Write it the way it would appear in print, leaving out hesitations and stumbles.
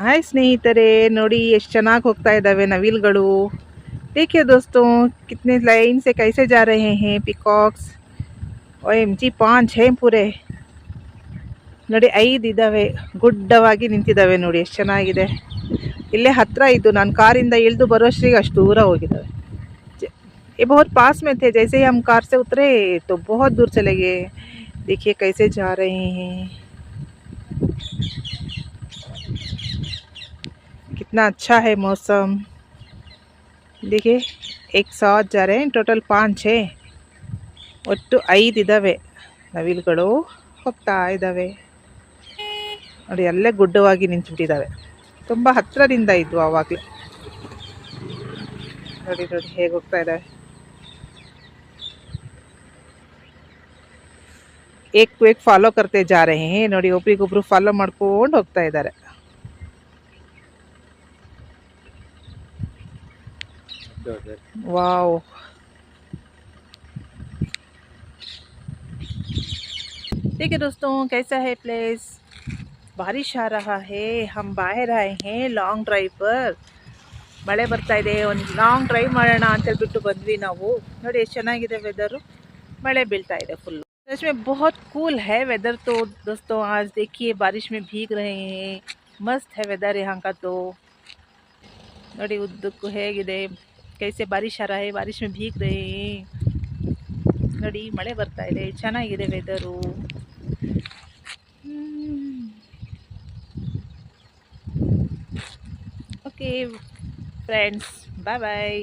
Hi ಸ್ನೇಹಿತರೆ, ನೋಡಿ ಎಷ್ಟು ಚೆನ್ನಾಗಿ ಹೋಗ್ತಾ ಇದ್ದಾವೆ ನವಿಲುಗಳು. देखिए दोस्तों, कितने लाइन से कैसे जा रहे हैं पिकॉक्स. OMG 5-6 पूरे ನೋಡಿ. 5 ಇದ್ದಾವೆ, ಗುಡ್ಡವಾಗಿ ನಿಂತಿದ್ದಾವೆ ನೋಡಿ, ಎಷ್ಟು ಚೆನ್ನಾಗಿದೆ. ಇಲ್ಲೇ ಹತ್ರ ಇದ್ದು ನಾನು ಕಾರಿಂದ ಇಳಿದು ಬರೋಷ್ಟಿಗೆ ಅಷ್ಟು ದೂರ ಹೋಗಿದ್ದಾವೆ. ये बहुत पास में थे, जैसे ही हम कार से उतरे तो बहुत दूर चले गए. देखिए कैसे जा रहे हैं, कितना अच्छा है मौसम. देखिए एक साथ जा रहे हैं. टोटल 5-6 ಒಟ್ಟು 5 ಇದ್ದಾವೆ ನವಿಲುಗಳು, ಹೋಗ್ತಾ ಇದ್ದಾವೆ ನೋಡಿ. ಅಲ್ಲೇ ಗುಡ್ಡವಾಗಿ ನಿಂತುಬಿಟ್ಟಿದ್ದಾವೆ, ತುಂಬ ಹತ್ತಿರದಿಂದ ಇದ್ವು ಆವಾಗಲೇ. ನೋಡಿ ನೋಡಿ ಹೇಗೆ ಹೋಗ್ತಾ ಇದ್ದಾವೆ. ಏಕ್ ಫಾಲೋ ಕರ್ತೆ ಜಾ ರಹೆ ಹೇ ನೋಡಿ, ಒಬ್ರಿಗೊಬ್ರು ಫಾಲೋ ಮಾಡ್ಕೊಂಡು ಹೋಗ್ತಾ ಇದ್ದಾರೆ. वाओ, ठीक है दोस्तों, कैसा है प्लेस. बारिश आ रहा है, हम बाहर आए हैं ಲಾಂಗ್ ಡ್ರೈವ್ ಪರ್. ಮಳೆ ಬರ್ತಾ ಇದೆ, ಒಂದು ಲಾಂಗ್ ಡ್ರೈವ್ ಮಾಡೋಣ ಅಂತೇಳ್ಬಿಟ್ಟು ಬಂದ್ವಿ ನಾವು. ನೋಡಿ ಎಷ್ಟು ಚೆನ್ನಾಗಿದೆ ವೆದರು, मಳೆ ಬೀಳ್ತಾ ಇದೆ ಫುಲ್ಲು. सच में बहुत कूल है वेदर. तो दोस्तों आज देखिए बारिश में भीग रहे हैं, मस्त है वेदर यहाँ का. तो ನೋಡಿ ಉದ್ದಕ್ಕೂ ಹೇಗಿದೆ, कैसे बारिश आ रहा है, बारिश में भीग रहे हैं ನೋಡಿ. ಮಳೆ ಬರ್ತಾ ಇದೆ, ಚೆನ್ನಾಗಿದೆ ವೆದರು. ಓಕೆ ಫ್ರೆಂಡ್ಸ್, ಬಾಯ್ ಬಾಯ್.